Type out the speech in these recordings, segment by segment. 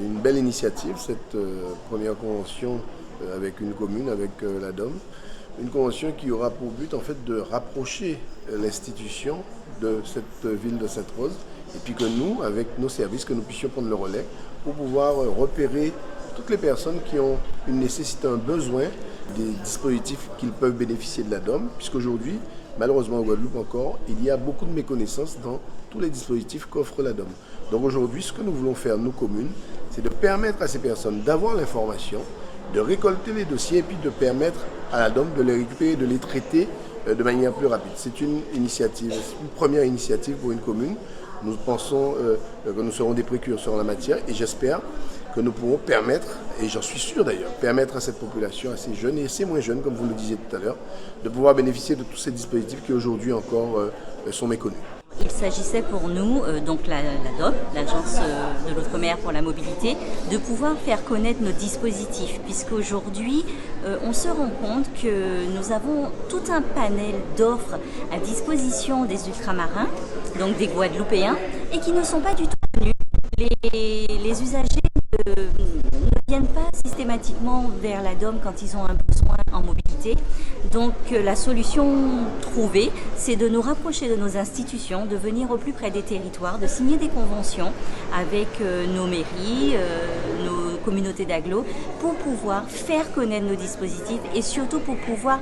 Une belle initiative, cette première convention avec une commune, avec la DOM. Une convention qui aura pour but en fait de rapprocher l'institution de cette ville de Sainte-Rose et puis que nous, avec nos services, que nous puissions prendre le relais pour pouvoir repérer toutes les personnes qui ont une nécessité, un besoin des dispositifs qu'ils peuvent bénéficier de la DOM, puisqu'aujourd'hui, malheureusement en Guadeloupe encore, il y a beaucoup de méconnaissances dans tous les dispositifs qu'offre la DOM. Donc aujourd'hui, ce que nous voulons faire, nous communes, c'est de permettre à ces personnes d'avoir l'information, de récolter les dossiers et puis de permettre à la DOM de les récupérer, de les traiter de manière plus rapide. C'est une initiative, c'est une première initiative pour une commune. Nous pensons que nous serons des précurseurs en la matière et j'espère que nous pourrons permettre, et j'en suis sûr d'ailleurs, permettre à cette population, à ces jeunes et ces moins jeunes, comme vous le disiez tout à l'heure, de pouvoir bénéficier de tous ces dispositifs qui aujourd'hui encore sont méconnus. Il s'agissait pour nous, donc la DOM, l'Agence de l'Outre-mer pour la mobilité, de pouvoir faire connaître nos dispositifs, puisqu'aujourd'hui, on se rend compte que nous avons tout un panel d'offres à disposition des ultramarins, donc des Guadeloupéens, et qui ne sont pas du tout connus. Les usagers ne viennent pas systématiquement vers la DOM quand ils ont un besoin en mobilité. Donc la solution trouvée, c'est de nous rapprocher de nos institutions, de venir au plus près des territoires, de signer des conventions avec nos mairies, nos communautés d'agglo, pour pouvoir faire connaître nos dispositifs et surtout pour pouvoir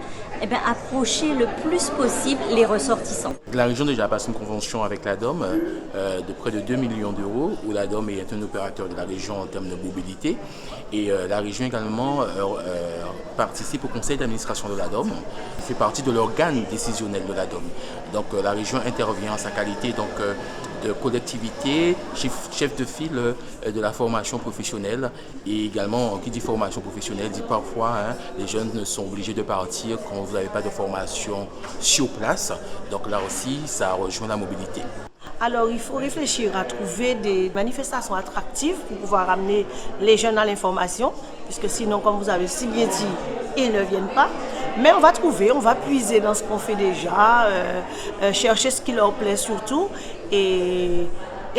approcher le plus possible les ressortissants. La région déjà passe une convention avec la DOM de près de 2 millions d'euros, où la DOM est un opérateur de la région en termes de mobilité. Et la région également participe au conseil d'administration de la DOM. Il fait partie de l'organe décisionnel de la DOM. Donc la région intervient en sa qualité de collectivité, chef de file de la formation professionnelle. Et également, qui dit formation professionnelle, dit parfois les jeunes sont obligés de partir quand vous n'avez pas de formation sur place. Donc là aussi, ça rejoint la mobilité. Alors, il faut réfléchir à trouver des manifestations attractives pour pouvoir amener les jeunes à l'information, puisque sinon, comme vous avez si bien dit, ils ne viennent pas. Mais on va trouver, on va puiser dans ce qu'on fait déjà, chercher ce qui leur plaît surtout et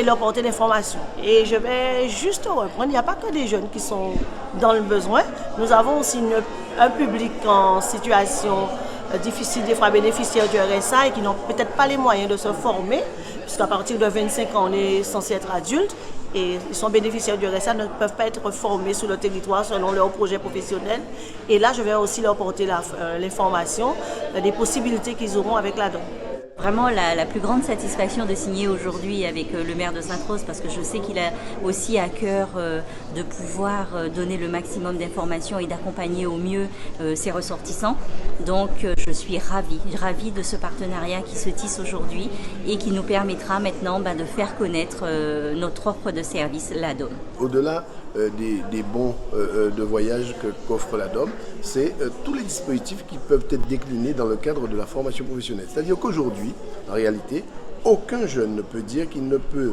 leur porter l'information. Et je vais juste reprendre, il n'y a pas que des jeunes qui sont dans le besoin. Nous avons aussi un public en situation difficile, des fois bénéficiaires du RSA et qui n'ont peut-être pas les moyens de se former, puisqu'à partir de 25 ans, on est censé être adulte et ils sont bénéficiaires du RSA, ne peuvent pas être formés sur le territoire selon leur projet professionnel. Et là, je vais aussi leur porter l'information des possibilités qu'ils auront avec la DOM. Vraiment la plus grande satisfaction de signer aujourd'hui avec le maire de Sainte-Rose, parce que je sais qu'il a aussi à cœur de pouvoir donner le maximum d'informations et d'accompagner au mieux ses ressortissants. Donc je suis ravie de ce partenariat qui se tisse aujourd'hui et qui nous permettra maintenant de faire connaître notre offre de service, la DOM. Au-delà des bons de voyage qu'offre la DOM, c'est tous les dispositifs qui peuvent être déclinés dans le cadre de la formation professionnelle. C'est-à-dire qu'aujourd'hui, en réalité, aucun jeune ne peut dire qu'il ne peut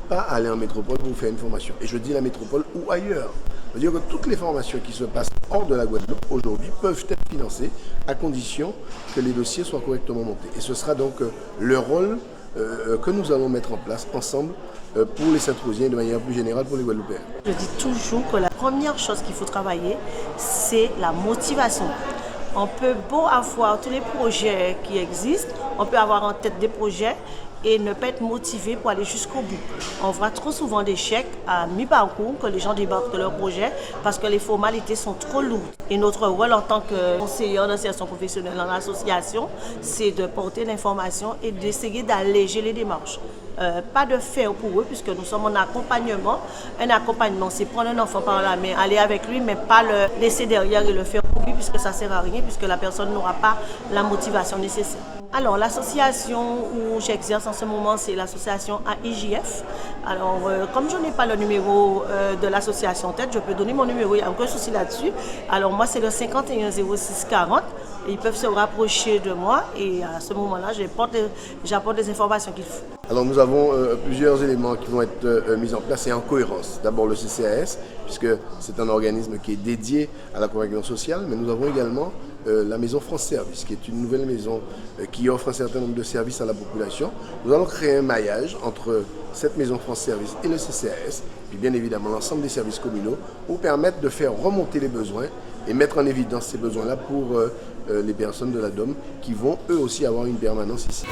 pas aller en métropole pour faire une formation. Et je dis la métropole ou ailleurs. C'est-à-dire que toutes les formations qui se passent hors de la Guadeloupe aujourd'hui peuvent être financées à condition que les dossiers soient correctement montés. Et ce sera donc le rôle que nous allons mettre en place ensemble pour les Sainte-Rosiens et de manière plus générale pour les Guadeloupéens. Je dis toujours que la première chose qu'il faut travailler, c'est la motivation. On peut beau avoir tous les projets qui existent, on peut avoir en tête des projets et ne pas être motivé pour aller jusqu'au bout. On voit trop souvent d'échecs à mi-parcours que les gens débarquent de leur projet parce que les formalités sont trop lourdes. Et notre rôle en tant que conseiller d'insertion professionnelle en association, c'est de porter l'information et d'essayer d'alléger les démarches. Pas de faire pour eux puisque nous sommes en accompagnement. Un accompagnement, c'est prendre un enfant par la main, aller avec lui, mais pas le laisser derrière et le faire pour lui puisque ça ne sert à rien, puisque la personne n'aura pas la motivation nécessaire. Alors, l'association où j'exerce en ce moment, c'est l'association AIJF. Alors, comme je n'ai pas le numéro de l'association en tête, je peux donner mon numéro, il n'y a aucun souci là-dessus. Alors, moi, c'est le 51 06 40. Ils peuvent se rapprocher de moi et à ce moment-là, j'apporte les informations qu'il faut. Alors, nous avons plusieurs éléments qui vont être mis en place et en cohérence. D'abord, le CCAS, puisque c'est un organisme qui est dédié à l'accompagnement social, mais nous avons également la maison France Service, qui est une nouvelle maison qui offre un certain nombre de services à la population. Nous allons créer un maillage entre cette maison France Service et le CCAS, puis bien évidemment l'ensemble des services communaux, pour permettre de faire remonter les besoins et mettre en évidence ces besoins-là pour les personnes de la DOM qui vont eux aussi avoir une permanence ici.